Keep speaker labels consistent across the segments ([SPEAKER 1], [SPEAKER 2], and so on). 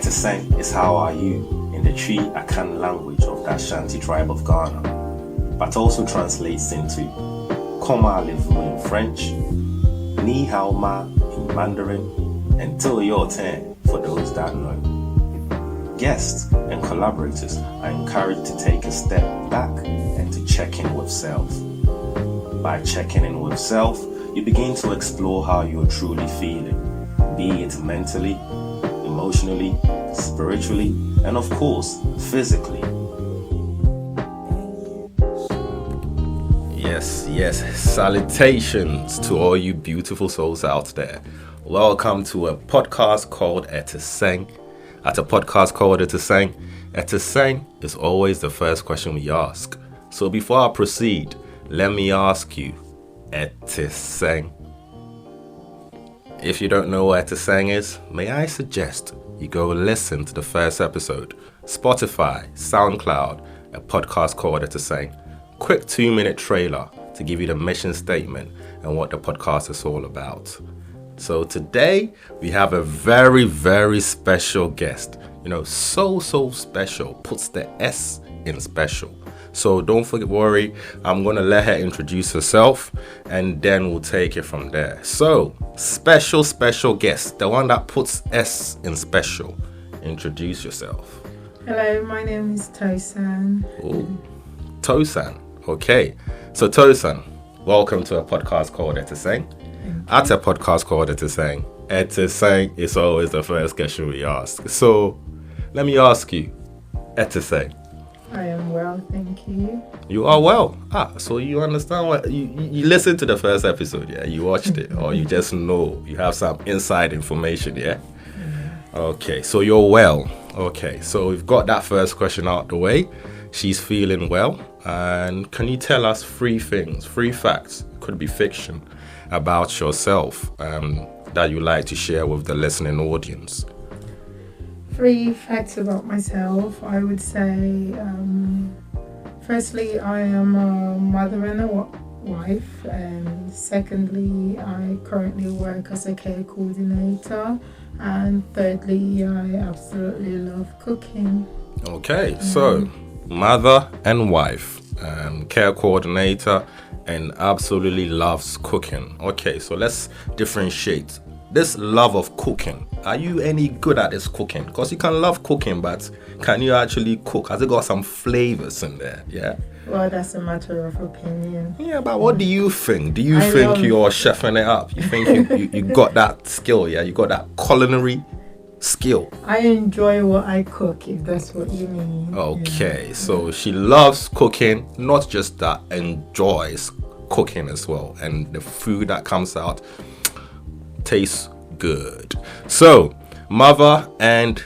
[SPEAKER 1] Eti Sen is how are you in the Tree Akan language of the Ashanti tribe of Ghana, but also translates into Comment allez-vous in French, Ni hao ma in Mandarin, and Till your turn for those that know. Guests and collaborators are encouraged to take a step back and to check in with self. By checking in with self, you begin to explore how you're truly feeling, be it mentally, emotionally, spiritually, and of course, physically. Yes, salutations to all you beautiful souls out there. Welcome to a podcast called Eti Sen. At a podcast called Eti Sen is always the first question we ask. So before I proceed, let me ask you, Eti Sen. If you don't know what Eti Sen is, may I suggest you go listen to the first episode, Spotify, SoundCloud, a podcast called Eti Sen. Quick 2-minute trailer to give you the mission statement and what the podcast is all about. So today we have a very, very special guest. So special, puts the S in special. So don't worry, I'm going to let her introduce herself and then we'll take it from there. So, special guest, the one that puts S in special. Introduce yourself.
[SPEAKER 2] Hello, my name is Tosan.
[SPEAKER 1] Oh, Tosan. Okay. So Tosan, welcome to a podcast called Eti Sen. At a podcast called Eti Sen, Eti Sen is always the first question we ask. So, let me ask you, Eti Sen.
[SPEAKER 2] I am well, thank you.
[SPEAKER 1] You are well. So you understand what you listened to the first episode, yeah? You watched it, or you just know you have some inside information, yeah? Okay, so you're well. Okay, so we've got that first question out the way. She's feeling well, and can you tell us 3 facts, could be fiction, about yourself that you like to share with the listening audience?
[SPEAKER 2] 3 facts about myself, I would say, firstly, I am a mother and a wife, and secondly, I currently work as a care coordinator, and thirdly, I absolutely love cooking.
[SPEAKER 1] Okay, so mother and wife, care coordinator, and absolutely loves cooking. Okay, so let's differentiate. This love of cooking, are you any good at this cooking? Because you can love cooking, but can you actually cook? Has it got some flavors in there? Yeah.
[SPEAKER 2] Well, that's a matter of opinion.
[SPEAKER 1] Yeah, but what do you think? Do you think you're chefing it up? You think you got that skill? Yeah, you got that culinary skill.
[SPEAKER 2] I enjoy what I cook, if that's what you mean.
[SPEAKER 1] Okay, so she loves cooking, not just that, enjoys cooking as well, and the food that comes out tastes good. So, mother and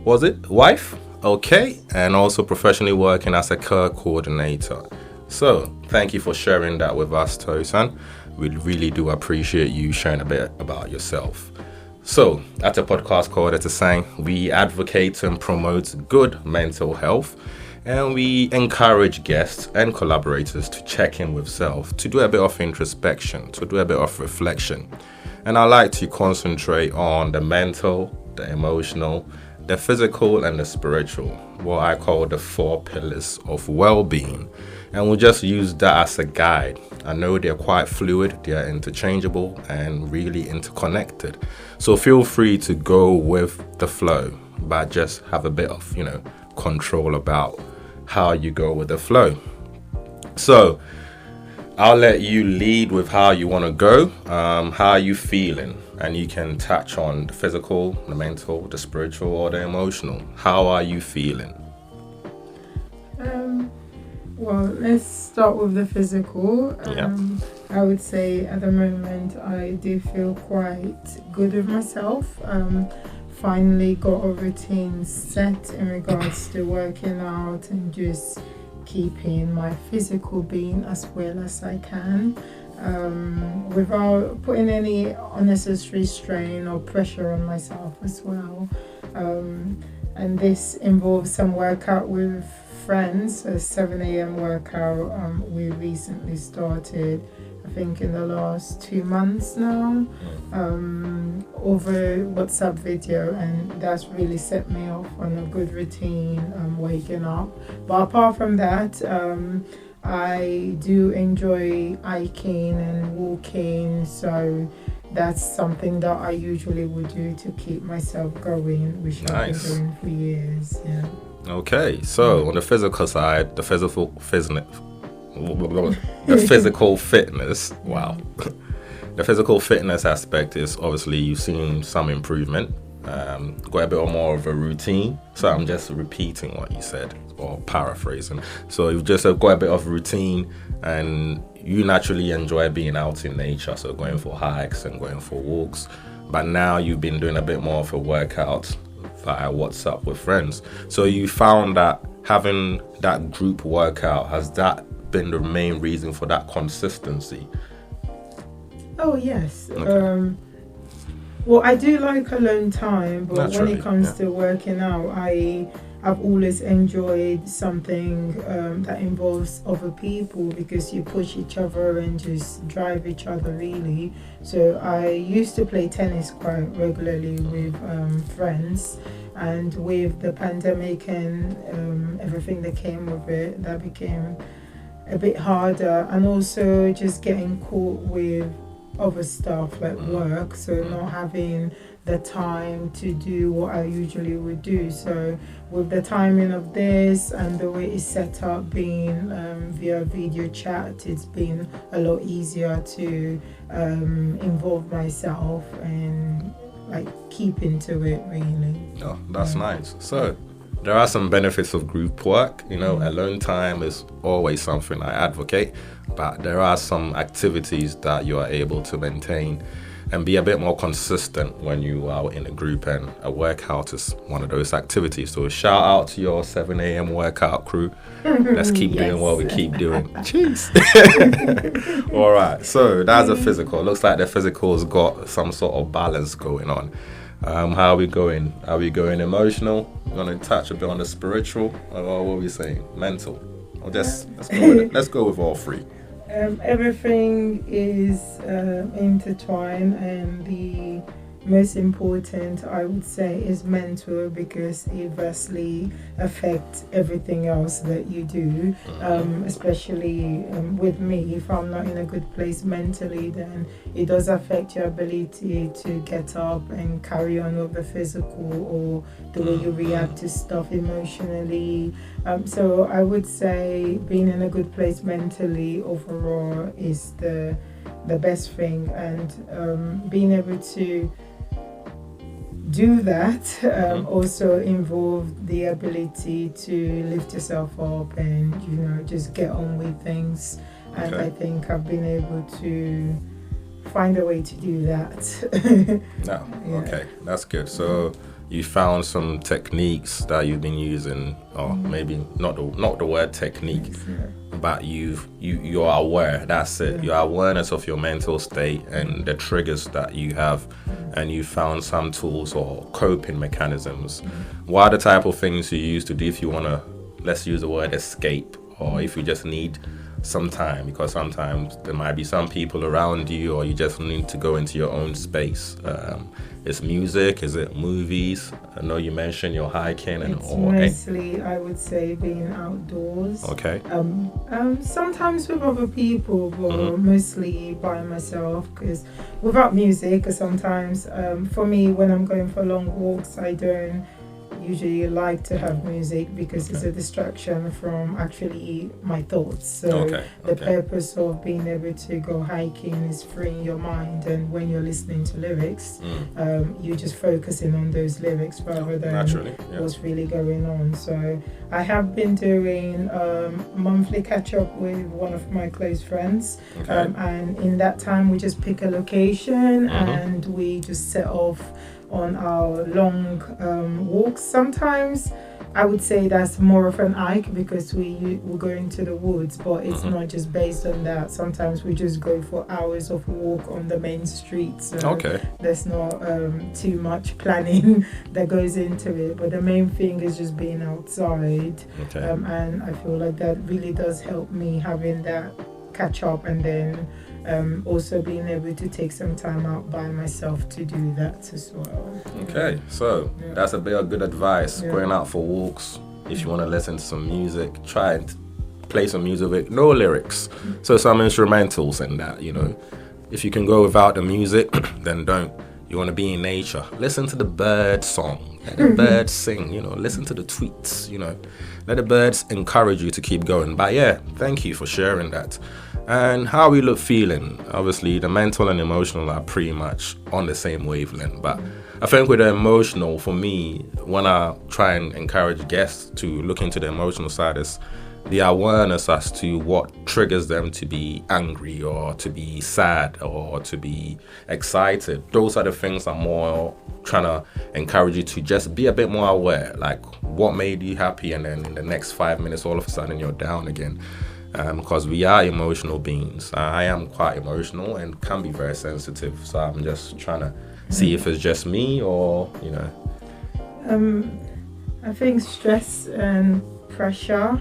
[SPEAKER 1] wife? Okay, and also professionally working as a care coordinator. So, thank you for sharing that with us, Tosan. We really do appreciate you sharing a bit about yourself. So, at a podcast called Eti Sen, we advocate and promote good mental health, and we encourage guests and collaborators to check in with self, to do a bit of introspection, to do a bit of reflection. And I like to concentrate on the mental, the emotional, the physical, and the spiritual, what I call the 4 pillars of well-being. And we'll just use that as a guide. I know they're quite fluid, they're interchangeable, and really interconnected. So feel free to go with the flow, but just have a bit of, control about how you go with the flow. So, I'll let you lead with how you want to go, how are you feeling? And you can touch on the physical, the mental, the spiritual, or the emotional. How are you feeling?
[SPEAKER 2] Well, let's start with the physical.
[SPEAKER 1] Yeah.
[SPEAKER 2] I would say at the moment I do feel quite good with myself. Finally got a routine set in regards to working out and just keeping my physical being as well as I can, without putting any unnecessary strain or pressure on myself as well. And this involves some workout with friends, a 7 a.m. workout we recently started, I think in the last 2 months now. over WhatsApp video, and that's really set me off on a good routine, waking up. But apart from that, I do enjoy hiking and walking, so that's something that I usually would do to keep myself going, which I've been doing for years. Yeah.
[SPEAKER 1] Okay, so on the physical side, the physical fitness. Wow. The physical fitness aspect is obviously you've seen some improvement, got a bit more of a routine. So I'm just repeating what you said or paraphrasing. So you've just got a bit of routine, and you naturally enjoy being out in nature, so going for hikes and going for walks. But now you've been doing a bit more of a workout via WhatsApp with friends. So you found that having that group workout, has that been the main reason for that consistency?
[SPEAKER 2] Oh yes.
[SPEAKER 1] Okay.
[SPEAKER 2] Well, I do like alone time, but
[SPEAKER 1] Naturally,
[SPEAKER 2] when it comes to working out, I've always enjoyed something that involves other people, because you push each other and just drive each other really. So I used to play tennis quite regularly with friends, and with the pandemic and everything that came with it, that became a bit harder, and also just getting caught with other stuff like work, so not having the time to do what I usually would do. So with the timing of this and the way it's set up, being via video chat, it's been a lot easier to involve myself and like keep into it really.
[SPEAKER 1] Oh, that's nice. So there are some benefits of group work. Alone time is always something I advocate, but there are some activities that you are able to maintain and be a bit more consistent when you are in a group, and a workout is one of those activities. So shout out to your 7 a.m. workout crew. Let's keep doing what we keep doing. Jeez. All right, so that's the physical. Looks like the physical's got some sort of balance going on. How are we going? Are we going emotional? We're going to touch a bit on the spiritual, or what are we saying? Mental? Or just let's go with all three.
[SPEAKER 2] Everything is intertwined, and the most important, I would say, is mental, because it vastly affects everything else that you do, especially with me. If I'm not in a good place mentally, then it does affect your ability to get up and carry on with the physical, or the way you react to stuff emotionally. So I would say being in a good place mentally overall is the best thing, and being able to do that also involve the ability to lift yourself up and just get on with things. And I think I've been able to find a way to do that.
[SPEAKER 1] Okay, that's good. So you found some techniques that you've been using, or maybe not the word technique, but you're aware. That's it. Your awareness of your mental state and the triggers that you have, and you found some tools or coping mechanisms. What are the type of things you use to do if you want to, let's use the word escape, or if you just need some time, because sometimes there might be some people around you, or you just need to go into your own space. Is music? Is it movies? I know you mentioned you're hiking, and
[SPEAKER 2] it's mostly, I would say, being outdoors.
[SPEAKER 1] Okay.
[SPEAKER 2] Sometimes with other people, but mostly by myself, because without music, sometimes for me, when I'm going for long walks, I don't usually like to have music, because it's a distraction from actually my thoughts. So the purpose of being able to go hiking is freeing your mind, and when you're listening to lyrics, you're just focusing on those lyrics rather than what's really going on. So I have been doing monthly catch up with one of my close friends, and in that time we just pick a location and we just set off on our long walks. Sometimes I would say that's more of an hike, because we go into the woods, but it's not just based on that. Sometimes we just go for hours of walk on the main street, so there's not too much planning that goes into it, but the main thing is just being outside. And I feel like that really does help me, having that catch up and then also being able to take some time out by myself to do that as well.
[SPEAKER 1] Okay, so that's a bit of good advice.
[SPEAKER 2] Yeah.
[SPEAKER 1] Going out for walks. If you want to listen to some music, try and play some music with no lyrics. So some instrumentals and that, you know. If you can go without the music, then don't. You want to be in nature. Listen to the bird song. Let the birds sing, you know. Listen to the tweets, you know. Let the birds encourage you to keep going. But yeah, thank you for sharing that. And how we look feeling. Obviously, the mental and emotional are pretty much on the same wavelength. But I think with the emotional, for me, when I try and encourage guests to look into the emotional side, is the awareness as to what triggers them to be angry or to be sad or to be excited. Those are the things I'm more trying to encourage you to just be a bit more aware, like what made you happy, and then in the next 5 minutes all of a sudden you're down again, because we are emotional beings. I am quite emotional and can be very sensitive, so I'm just trying to see if it's just me or, you know.
[SPEAKER 2] I think stress and pressure,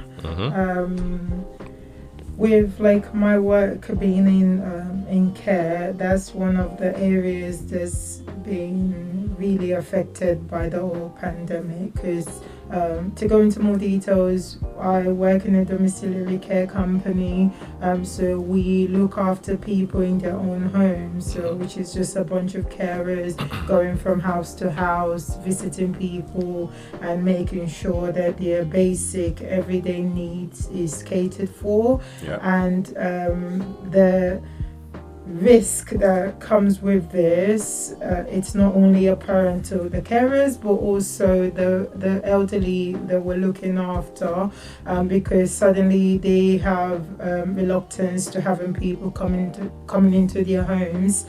[SPEAKER 2] with like my work being in care, that's one of the areas that's been really affected by the whole pandemic. Because to go into more details, I work in a domiciliary care company, so we look after people in their own homes, so which is just a bunch of carers going from house to house, visiting people and making sure that their basic everyday needs is catered for.
[SPEAKER 1] Yeah.
[SPEAKER 2] And the risk that comes with this, it's not only apparent to the carers but also the elderly that we're looking after, because suddenly they have reluctance to having people coming into their homes,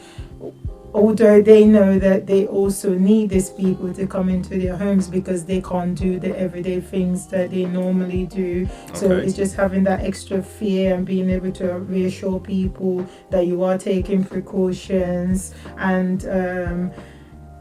[SPEAKER 2] although they know that they also need these people to come into their homes because they can't do the everyday things that they normally do. Okay. So it's just having that extra fear and being able to reassure people that you are taking precautions, and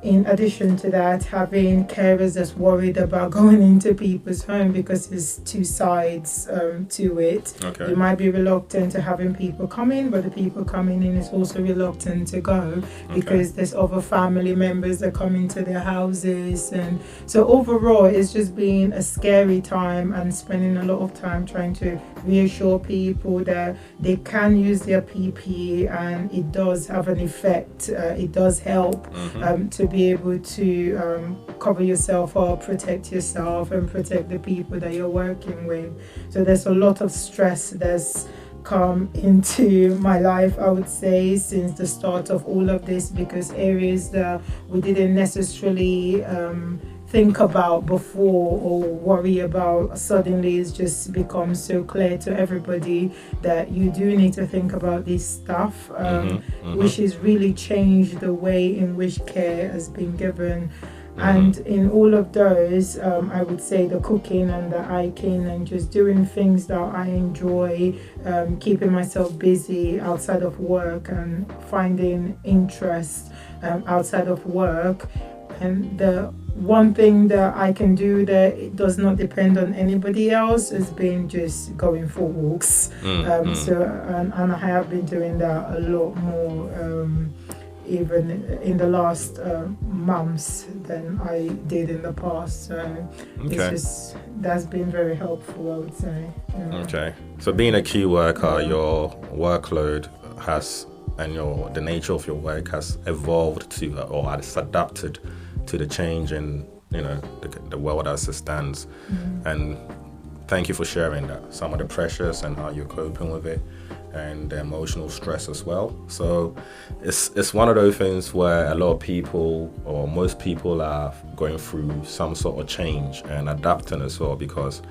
[SPEAKER 2] in addition to that, having carers that's worried about going into people's home because there's two sides to it.
[SPEAKER 1] Okay.
[SPEAKER 2] You might be reluctant to having people come in, but the people coming in is also reluctant to go because there's other family members that come into their houses. And so overall, it's just been a scary time and spending a lot of time trying to reassure people that they can use their PPE and it does have an effect. It does help to be able to cover yourself up, protect yourself and protect the people that you're working with. So there's a lot of stress that's come into my life, I would say, since the start of all of this, because areas that we didn't necessarily think about before or worry about, suddenly it's just become so clear to everybody that you do need to think about this stuff, which has really changed the way in which care has been given. And in all of those, I would say the cooking and the hiking and just doing things that I enjoy, keeping myself busy outside of work and finding interest outside of work. And the one thing that I can do that it does not depend on anybody else has been just going for walks. And I have been doing that a lot more, even in the last months than I did in the past. So it's just, that's been very helpful, I would say.
[SPEAKER 1] Okay. So being a key worker, your workload has, and the nature of your work has evolved to, or has adapted to the change in, the world as it stands. And thank you for sharing that, some of the pressures and how you're coping with it, and the emotional stress as well. So it's one of those things where a lot of people, or most people, are going through some sort of change and adapting as well, because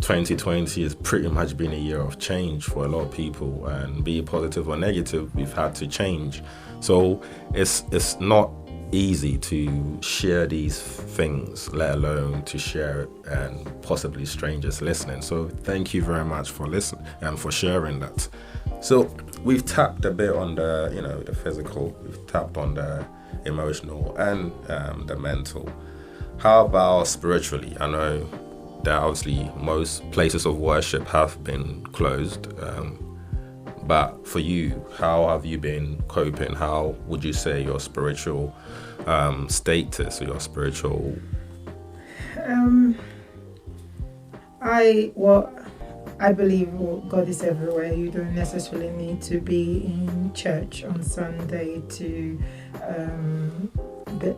[SPEAKER 1] 2020 has pretty much been a year of change for a lot of people, and be it positive or negative, we've had to change. So it's not easy to share these things, let alone to share it and possibly strangers listening. So thank you very much for listening and for sharing that. So we've tapped a bit on the the physical, we've tapped on the emotional and the mental. How about spiritually? I know that obviously most places of worship have been closed, But for you, how have you been coping? How would you say your spiritual status or your spiritual?
[SPEAKER 2] I believe God is everywhere. You don't necessarily need to be in church on Sunday to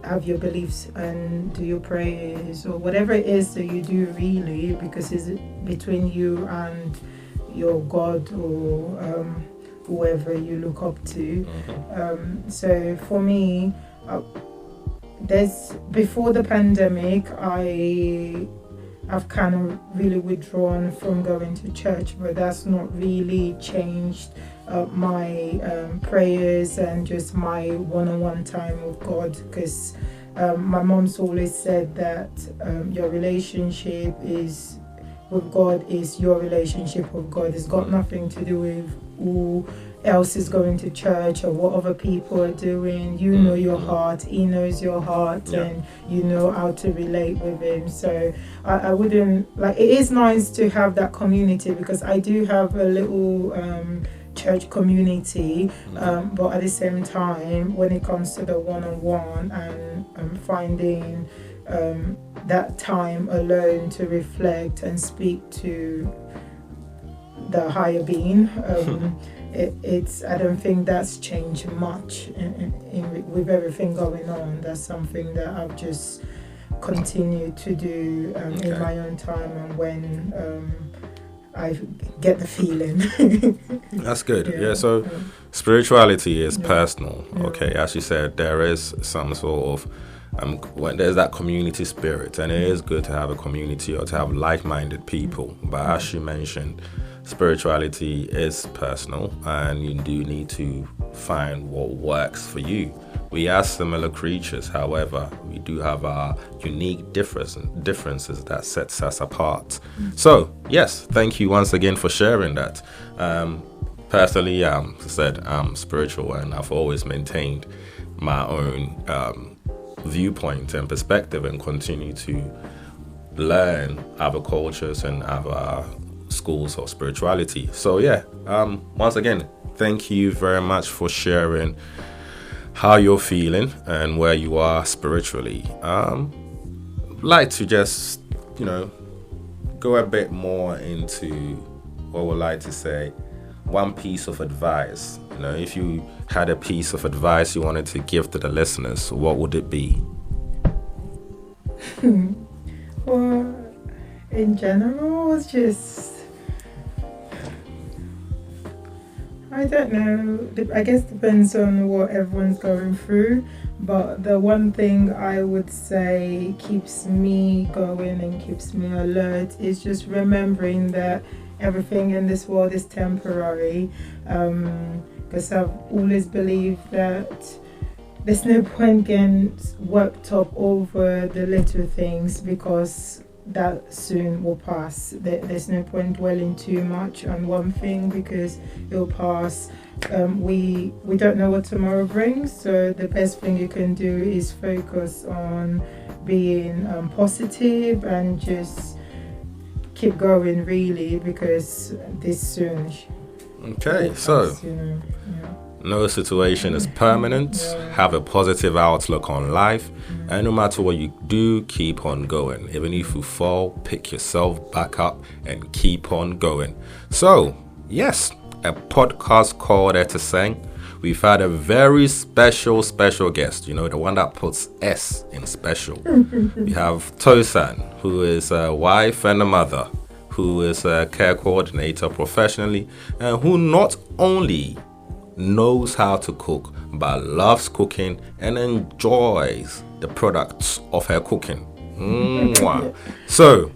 [SPEAKER 2] have your beliefs and do your prayers or whatever it is that you do, really, because it's between you and your God or whoever you look up to. So for me, before the pandemic, I've kind of really withdrawn from going to church, but that's not really changed my prayers and just my one-on-one time with God, because my mom's always said that your relationship with God is your relationship with God. It's got nothing to do with who else is going to church or what other people are doing. You know your heart, he knows your heart, and you know how to relate with him. So I wouldn't, like, it is nice to have that community, because I do have a little church community, but at the same time, when it comes to the one-on-one and finding that time alone to reflect and speak to the higher being, I don't think that's changed much with everything going on. That's something that I've just continued to do in my own time and when I get the feeling.
[SPEAKER 1] That's good. So spirituality is personal. Okay, as you said, there is some sort of when there's that community spirit, and it is good to have a community or to have like-minded people. But as you mentioned, spirituality is personal, and you do need to find what works for you. We are similar creatures, however, we do have our unique differences that sets us apart. So, yes, thank you once again for sharing that. Personally, as I said, I'm spiritual, and I've always maintained my own viewpoint and perspective, and continue to learn other cultures and other schools of spirituality. So once again, thank you very much for sharing how you're feeling and where you are spiritually. Like to just go a bit more into what would like to say one piece of advice. If you had a piece of advice you wanted to give to the listeners, what would it be?
[SPEAKER 2] Well, in general, it's just, I don't know, I guess depends on what everyone's going through, but the one thing I would say keeps me going and keeps me alert is just remembering that everything in this world is temporary, because I've always believed that there's no point getting worked up over the little things, because that soon will pass. There's no point dwelling too much on one thing, because it'll pass. We don't know what tomorrow brings, so the best thing you can do is focus on being positive and just keep going, really, because this soon.
[SPEAKER 1] Okay, so no situation is permanent. Have a positive outlook on life, and no matter what you do, keep on going. Even if you fall, pick yourself back up and keep on going. So, yes, a podcast called Eti Sen. We've had a very special guest, the one that puts S in special. We have Tosan, who is a wife and a mother, who is a care coordinator professionally, and who not only knows how to cook, but loves cooking and enjoys the products of her cooking. So,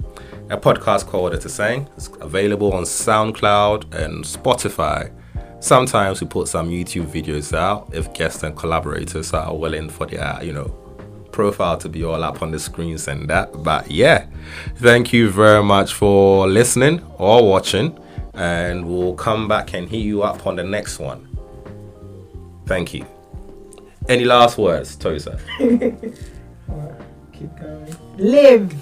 [SPEAKER 1] a podcast called Eti Sen is available on SoundCloud and Spotify. Sometimes we put some YouTube videos out if guests and collaborators are willing for their, profile to be all up on the screens and that. But thank you very much for listening or watching, and we'll come back and hit you up on the next one. Thank you. Any last words, Tosan?
[SPEAKER 2] Keep going. Live!